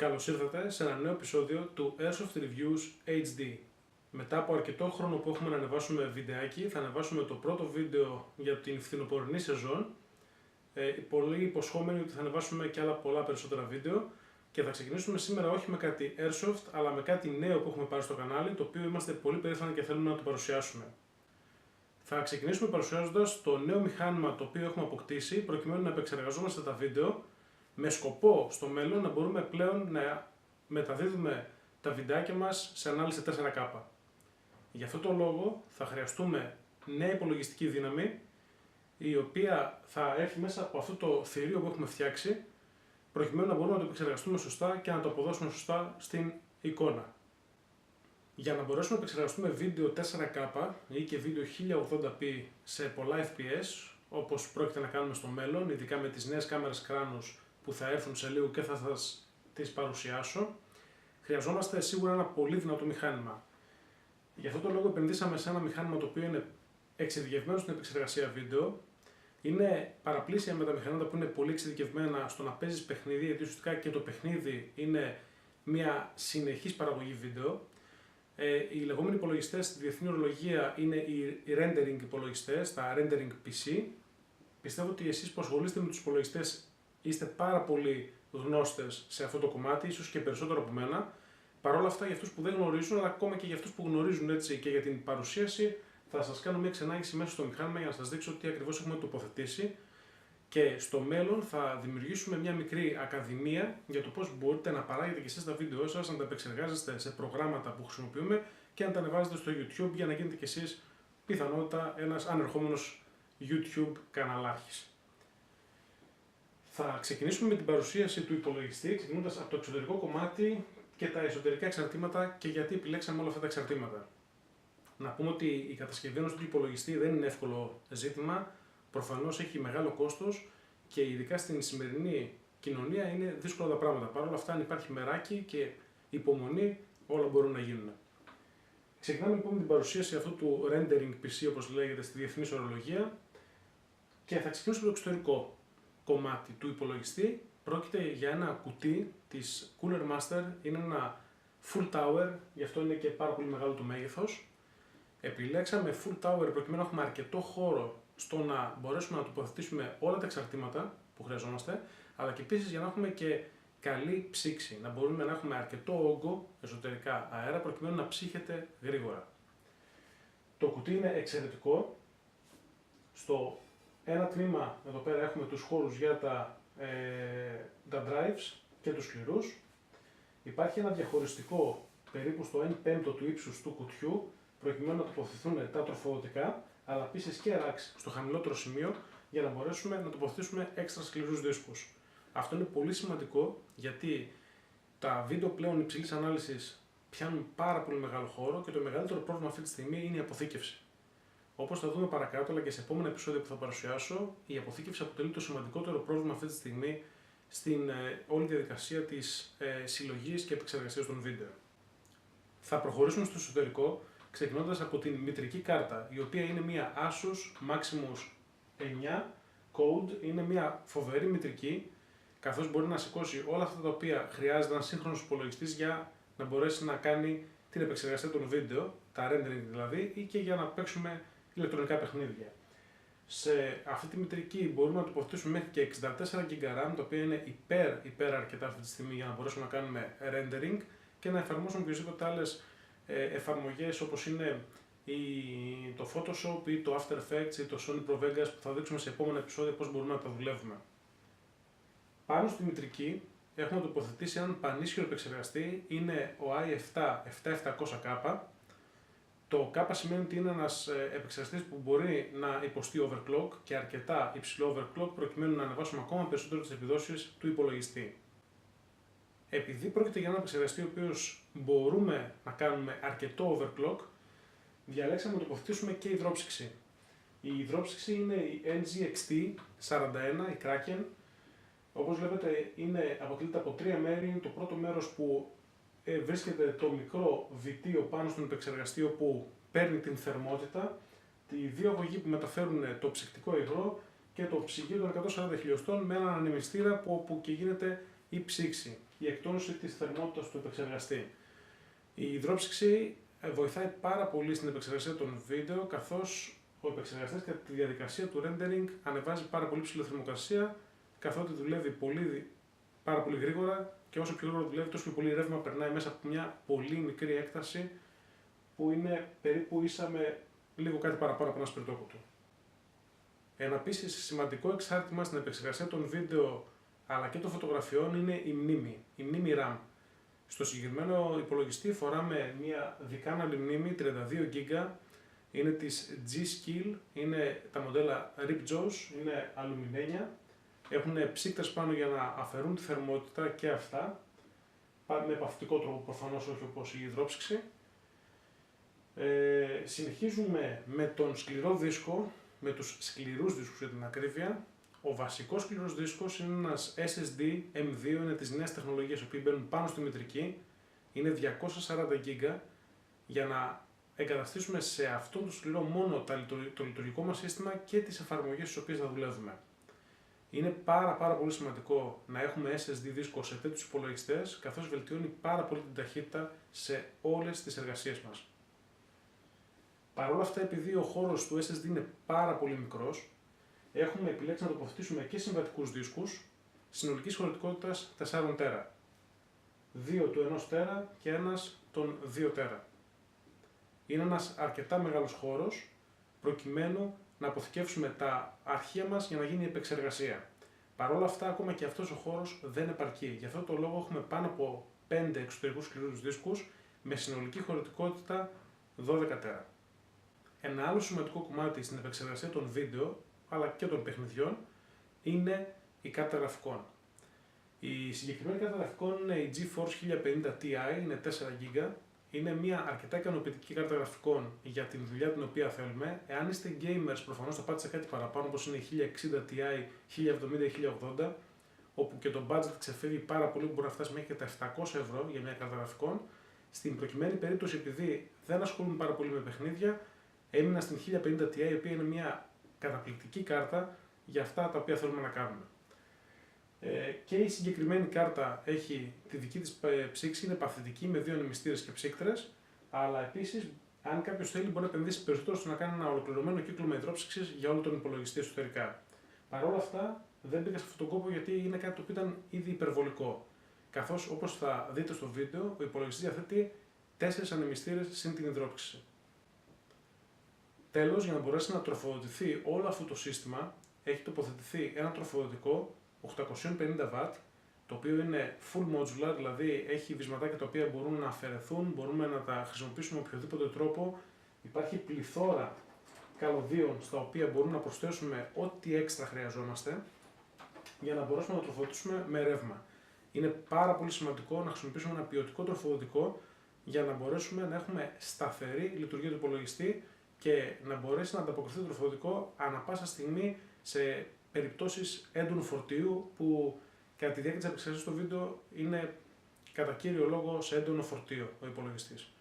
Καλώς ήρθατε σε ένα νέο επεισόδιο του Airsoft Reviews HD. Μετά από αρκετό χρόνο που έχουμε να ανεβάσουμε βιντεάκι, θα ανεβάσουμε το πρώτο βίντεο για την φθινοπορεινή σεζόν. Πολύ υποσχόμενοι ότι θα ανεβάσουμε και άλλα πολλά περισσότερα βίντεο και θα ξεκινήσουμε σήμερα όχι με κάτι Airsoft, αλλά με κάτι νέο που έχουμε πάρει στο κανάλι, το οποίο είμαστε πολύ περήφανοι και θέλουμε να το παρουσιάσουμε. Θα ξεκινήσουμε παρουσιάζοντας το νέο μηχάνημα το οποίο έχουμε αποκτήσει, προκειμένου να επεξεργαζόμαστε τα βίντεο, με σκοπό στο μέλλον να μπορούμε πλέον να μεταδίδουμε τα βιντεάκια μας σε ανάλυση 4K. Γι' αυτό το λόγο θα χρειαστούμε νέα υπολογιστική δύναμη, η οποία θα έρθει μέσα από αυτό το θηρίο που έχουμε φτιάξει, προκειμένου να μπορούμε να το επεξεργαστούμε σωστά και να το αποδώσουμε σωστά στην εικόνα. Για να μπορέσουμε να επεξεργαστούμε βίντεο 4K ή και βίντεο 1080p σε πολλά FPS, όπως πρόκειται να κάνουμε στο μέλλον, ειδικά με τις νέες κάμερες κράνους που θα έρθουν σε λίγο και θα σας τις παρουσιάσω, χρειαζόμαστε σίγουρα ένα πολύ δυνατό μηχάνημα. Γι' αυτό το λόγο επενδύσαμε σε ένα μηχάνημα το οποίο είναι εξειδικευμένο στην επεξεργασία βίντεο. Είναι παραπλήσια με τα μηχανήματα που είναι πολύ εξειδικευμένα στο να παίζεις παιχνίδι, γιατί ουσιαστικά και το παιχνίδι είναι μια συνεχής παραγωγή βίντεο. Οι λεγόμενοι υπολογιστές στη διεθνή ορολογία είναι οι rendering υπολογιστές, τα rendering PC. Πιστεύω ότι εσείς που ασχολείστε με τους υπολογιστές είστε πάρα πολύ γνώστες σε αυτό το κομμάτι, ίσως και περισσότερο από μένα. Παρ' όλα αυτά, για αυτούς που δεν γνωρίζουν, αλλά ακόμα και για αυτούς που γνωρίζουν έτσι και για την παρουσίαση, θα σας κάνω μια ξενάγηση μέσα στο μηχάνημα για να σας δείξω τι ακριβώς έχουμε τοποθετήσει. Και στο μέλλον θα δημιουργήσουμε μια μικρή ακαδημία για το πώς μπορείτε να παράγετε και εσείς τα βίντεο σας, να τα επεξεργάζεστε σε προγράμματα που χρησιμοποιούμε και να τα ανεβάζετε στο YouTube για να γίνετε κι εσείς πιθανότατα ένας ανερχόμενος YouTube καναλάρχης. Θα ξεκινήσουμε με την παρουσίαση του υπολογιστή, ξεκινώντας από το εξωτερικό κομμάτι και τα εσωτερικά εξαρτήματα και γιατί επιλέξαμε όλα αυτά τα εξαρτήματα. Να πούμε ότι η κατασκευή ενός του υπολογιστή δεν είναι εύκολο ζήτημα, προφανώς έχει μεγάλο κόστος και ειδικά στην σημερινή κοινωνία είναι δύσκολα τα πράγματα. Παρ' όλα αυτά, αν υπάρχει μεράκι και υπομονή, όλα μπορούν να γίνουν. Ξεκινάμε λοιπόν με την παρουσίαση αυτού του rendering PC, όπως λέγεται στη διεθνή ορολογία, και θα ξεκινήσουμε το εξωτερικό κομμάτι του υπολογιστή. Πρόκειται για ένα κουτί της Cooler Master, είναι ένα full tower, γι' αυτό είναι και πάρα πολύ μεγάλο το μέγεθος. Επιλέξαμε full tower προκειμένου να έχουμε αρκετό χώρο στο να μπορέσουμε να τοποθετήσουμε όλα τα εξαρτήματα που χρειαζόμαστε, αλλά και επίσης για να έχουμε και καλή ψήξη, να μπορούμε να έχουμε αρκετό όγκο εσωτερικά αέρα προκειμένου να ψύχεται γρήγορα. Το κουτί είναι εξαιρετικό. Στο ένα τμήμα εδώ πέρα έχουμε τους χώρους για τα drives και τους σκληρούς. Υπάρχει ένα διαχωριστικό περίπου στο 1/5 του ύψους του κουτιού προκειμένου να τοποθετηθούν τα τροφοδοτικά, αλλά επίσης και racks στο χαμηλότερο σημείο για να μπορέσουμε να τοποθετήσουμε έξτρα σκληρούς δίσκους. Αυτό είναι πολύ σημαντικό γιατί τα βίντεο πλέον υψηλής ανάλυσης πιάνουν πάρα πολύ μεγάλο χώρο και το μεγαλύτερο πρόβλημα αυτή τη στιγμή είναι η αποθήκευση. Όπως θα δούμε παρακάτω, αλλά και σε επόμενα επεισόδια που θα παρουσιάσω, η αποθήκευση αποτελεί το σημαντικότερο πρόβλημα αυτή τη στιγμή στην όλη διαδικασία της συλλογής και επεξεργασίας των βίντεο. Θα προχωρήσουμε στο εσωτερικό, ξεκινώντας από την μητρική κάρτα, η οποία είναι μια Asus Maximus 9 Code, είναι μια φοβερή μητρική, καθώς μπορεί να σηκώσει όλα αυτά τα οποία χρειάζεται ένα σύγχρονος υπολογιστής για να μπορέσει να κάνει την επεξεργασία των βίντεο, τα rendering δηλαδή, ή και για να παίξουμε ηλεκτρονικά παιχνίδια. Σε αυτή τη μητρική μπορούμε να τοποθετήσουμε μέχρι και 64 GB RAM, τα οποία είναι υπέρ αρκετά αυτή τη στιγμή για να μπορέσουμε να κάνουμε rendering και να εφαρμόσουμε οποιασδήποτε άλλες εφαρμογές όπως είναι το Photoshop ή το After Effects ή το Sony Pro Vegas, που θα δείξουμε σε επόμενα επεισόδια πώς μπορούμε να τα δουλεύουμε. Πάνω στη μητρική έχουμε τοποθετήσει έναν πανίσχυρο επεξεργαστή, είναι ο i7 7700K. Το K σημαίνει ότι είναι ένας επεξεργαστής που μπορεί να υποστεί overclock και αρκετά υψηλό overclock προκειμένου να ανεβάσουμε ακόμα περισσότερο τις επιδόσεις του υπολογιστή. Επειδή πρόκειται για έναν επεξεργαστή ο οποίος μπορούμε να κάνουμε αρκετό overclock, διαλέξαμε να τοποθετήσουμε και υδρόψυξη. Η υδρόψυξη είναι η NGXT41, η Kraken. Όπως βλέπετε αποτελείται από τρία μέρη. Είναι το πρώτο μέρος που βρίσκεται το μικρό βιτίο πάνω στον επεξεργαστή όπου παίρνει την θερμότητα, οι δύο αγωγοί που μεταφέρουν το ψυκτικό υγρό και το ψυγείο των 140 χιλιοστών με έναν ανεμιστήρα όπου και γίνεται η ψήξη. η εκτόνωση της θερμότητας του επεξεργαστή. Η υδρόψυξη βοηθάει πάρα πολύ στην επεξεργασία των βίντεο, καθώς ο επεξεργαστής κατά τη διαδικασία του rendering ανεβάζει πάρα πολύ ψηλή θερμοκρασία, καθότι δουλεύει πάρα πολύ γρήγορα και όσο πιο γρήγορα δουλεύει, τόσο πιο πολύ ρεύμα περνάει μέσα από μια πολύ μικρή έκταση που είναι περίπου ίσα με λίγο κάτι παραπάνω από ένα σπιρτόκουτο. Ένα επίσης σημαντικό εξάρτημα στην επεξεργασία των βίντεο αλλά και των φωτογραφιών είναι η μνήμη RAM. Στο συγκεκριμένο υπολογιστή φοράμε μια δικάναλη μνήμη 32 GB, είναι της G-Skill, είναι τα μοντέλα Ripjaws, είναι αλουμινένια, έχουν ψύκτες πάνω για να αφαιρούν τη θερμότητα και αυτά, με επαυτικό τρόπο προφανώς, όχι όπως η υδρόψυξη. Συνεχίζουμε με τον σκληρό δίσκο, με τους σκληρούς δίσκους για την ακρίβεια. Ο βασικός σκληρός δίσκος είναι ένας SSD M2, είναι της νέας τεχνολογίας, οι οποίοι μπαίνουν πάνω στη μητρική, είναι 240 GB, για να εγκαταστήσουμε σε αυτό το σκληρό μόνο το λειτουργικό μας σύστημα και τις εφαρμογές στις οποίες θα δουλεύουμε. Είναι πάρα πολύ σημαντικό να έχουμε SSD δίσκο σε τέτοιους υπολογιστές, καθώς βελτιώνει πάρα πολύ την ταχύτητα σε όλες τις εργασίες μας. Παρ' όλα αυτά, επειδή ο χώρος του SSD είναι πάρα πολύ μικρός, έχουμε επιλέξει να τοποθετήσουμε και συμβατικούς δίσκους συνολικής χωρητικότητας 4 τέρα. 2 του 1 τέρα και ένας των 2 τέρα. Είναι ένας αρκετά μεγάλος χώρος προκειμένου να αποθηκεύσουμε τα αρχεία μας για να γίνει η επεξεργασία. Παρ' όλα αυτά, ακόμα και αυτός ο χώρος δεν επαρκεί. Γι' αυτό το λόγο έχουμε πάνω από 5 εξωτερικούς σκληρούς δίσκους με συνολική χωρητικότητα 12 τέρα. Ένα άλλο σημαντικό κομμάτι στην επεξεργασία των βίντεο αλλά και των παιχνιδιών είναι η κάρτα γραφικών. Η συγκεκριμένη κάρτα γραφικών είναι η GeForce 1050 Ti, είναι 4 GB. Είναι μια αρκετά ικανοποιητική κάρτα γραφικών για την δουλειά την οποία θέλουμε. Εάν είστε gamers, προφανώς θα πάτε σε κάτι παραπάνω, όπως είναι η 1060 Ti, 1070 ή 1080, όπου και το budget ξεφεύγει πάρα πολύ, που μπορεί να φτάσει μέχρι και τα 700 ευρώ για μια κάρτα γραφικών. Στην προκειμένη περίπτωση, επειδή δεν ασχολούμαι πάρα πολύ με παιχνίδια, έμεινα στην 1050 Ti, η οποία είναι μια καταπληκτική κάρτα για αυτά τα οποία θέλουμε να κάνουμε. Και η συγκεκριμένη κάρτα έχει τη δική της ψήξη, είναι παθητική με 2 ανεμιστήρες και ψύκτρες, αλλά επίσης, αν κάποιος θέλει, μπορεί να επενδύσει περισσότερο στο να κάνει ένα ολοκληρωμένο κύκλωμα υδρόψυξης για όλο τον υπολογιστή εσωτερικά. Παρ' όλα αυτά, δεν πήγα σε αυτόν τον κόπο γιατί είναι κάτι το οποίο ήταν ήδη υπερβολικό. Καθώς, όπως θα δείτε στο βίντεο, ο υπολογιστής διαθέτει 4 ανεμιστήρες συν την υδρόψυξη. Τέλος, για να μπορέσει να τροφοδοτηθεί όλο αυτό το σύστημα, έχει τοποθετηθεί ένα τροφοδοτικό 850W, το οποίο είναι full modular, δηλαδή έχει βυσματάκια τα οποία μπορούν να αφαιρεθούν, μπορούμε να τα χρησιμοποιήσουμε με οποιοδήποτε τρόπο. Υπάρχει πληθώρα καλωδίων στα οποία μπορούμε να προσθέσουμε ό,τι έξτρα χρειαζόμαστε για να μπορέσουμε να τροφοδοτήσουμε με ρεύμα. Είναι πάρα πολύ σημαντικό να χρησιμοποιήσουμε ένα ποιοτικό τροφοδοτικό για να μπορέσουμε να έχουμε σταθερή λειτουργία του υπολογιστή και να μπορέσει να ανταποκριθεί το τροφοδοτικό ανά πάσα στιγμή σε περιπτώσεις έντονου φορτίου, που κατά τη διάρκεια της επεξεργασίας στο βίντεο είναι κατά κύριο λόγο σε έντονο φορτίο ο υπολογιστής,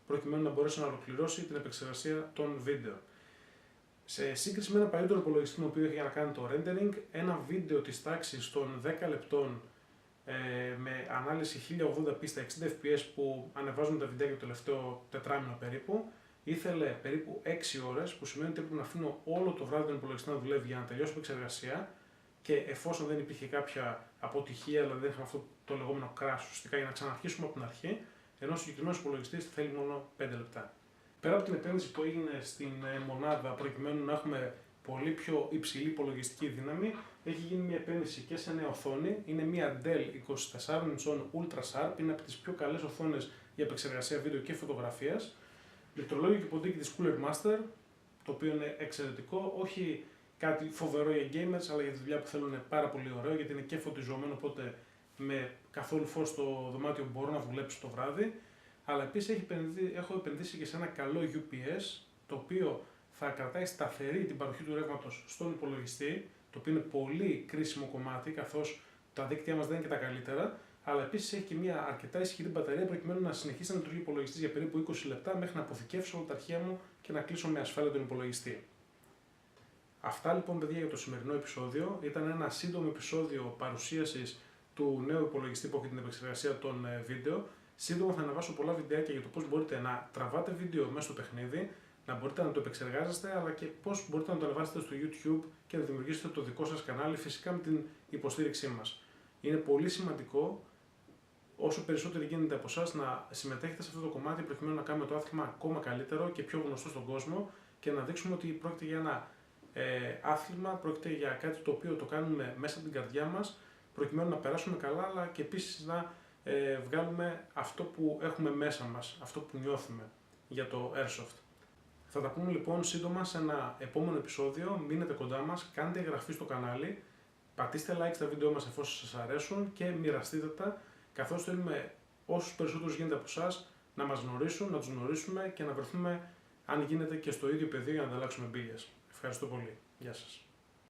προκειμένου να μπορέσει να ολοκληρώσει την επεξεργασία των βίντεο. Σε σύγκριση με ένα παλιότερο υπολογιστή με οποίο είχε για να κάνει το rendering, ένα βίντεο της τάξης των 10 λεπτών με ανάλυση 1080p στα 60 fps που ανεβάζουμε τα βιντεάκια το τελευταίο τετράμινο περίπου, ήθελε περίπου 6 ώρες, που σημαίνει ότι έπρεπε να αφήνω όλο το βράδυ τον υπολογιστή να δουλεύει για να τελειώσω την επεξεργασία, και εφόσον δεν υπήρχε κάποια αποτυχία, δηλαδή δεν είχαμε αυτό το λεγόμενο crash ουσιαστικά, για να ξαναρχίσουμε από την αρχή, ενώ ο συγκεκριμένος υπολογιστής θέλει μόνο 5 λεπτά. Πέρα από την επένδυση που έγινε στην μονάδα προκειμένου να έχουμε πολύ πιο υψηλή υπολογιστική δύναμη, έχει γίνει μια επένδυση και σε νέα οθόνη. Είναι μια Dell 24 inch Ultra Sharp, είναι από τις πιο καλές οθόνες για επεξεργασία βίντεο και φωτογραφίας. Πληκτρολόγιο και ποντίκι της Cooler Master, το οποίο είναι εξαιρετικό, όχι κάτι φοβερό για gamers, αλλά για τη δουλειά που θέλουν είναι πάρα πολύ ωραίο, γιατί είναι και φωτιζόμενο, οπότε με καθόλου φως στο δωμάτιο μπορώ να δουλέψω το βράδυ. Αλλά επίσης έχω επενδύσει και σε ένα καλό UPS, το οποίο θα κρατάει σταθερή την παροχή του ρεύματος στον υπολογιστή, το οποίο είναι πολύ κρίσιμο κομμάτι, καθώς τα δίκτυά μας δεν είναι και τα καλύτερα. Αλλά επίσης έχει και μια αρκετά ισχυρή μπαταρία προκειμένου να συνεχίσει να λειτουργεί ο υπολογιστής για περίπου 20 λεπτά μέχρι να αποθηκεύσω όλα τα αρχεία μου και να κλείσω με ασφάλεια τον υπολογιστή. Αυτά λοιπόν, παιδιά, για το σημερινό επεισόδιο. Ήταν ένα σύντομο επεισόδιο παρουσίασης του νέου υπολογιστή που έχει την επεξεργασία των βίντεο. Σύντομα θα ανεβάσω πολλά βιντεάκια για το πώς μπορείτε να τραβάτε βίντεο μέσα στο παιχνίδι, να μπορείτε να το επεξεργάζεστε, αλλά και πώς μπορείτε να το ανεβάσετε στο YouTube και να δημιουργήσετε το δικό σας κανάλι, φυσικά με την υποστήριξή μας. Είναι πολύ σημαντικό, όσο περισσότερο γίνεται από εσάς, να συμμετέχετε σε αυτό το κομμάτι προκειμένου να κάνουμε το άθλημα ακόμα καλύτερο και πιο γνωστό στον κόσμο και να δείξουμε ότι πρόκειται για ένα άθλημα, πρόκειται για κάτι το οποίο το κάνουμε μέσα από την καρδιά μας, προκειμένου να περάσουμε καλά, αλλά και επίσης να βγάλουμε αυτό που έχουμε μέσα μας, αυτό που νιώθουμε για το Airsoft. Θα τα πούμε λοιπόν σύντομα σε ένα επόμενο επεισόδιο. Μείνετε κοντά μας, κάντε εγγραφή στο κανάλι, πατήστε like στα βίντεο μας εφόσον σας αρέσουν και μοιραστείτε τα, καθώς θέλουμε όσους περισσότερους γίνεται από εσάς να μας γνωρίσουν, να τους γνωρίσουμε και να βρεθούμε αν γίνεται και στο ίδιο πεδίο για να ανταλλάξουμε εμπειρίες. Ευχαριστώ πολύ. Γεια σας.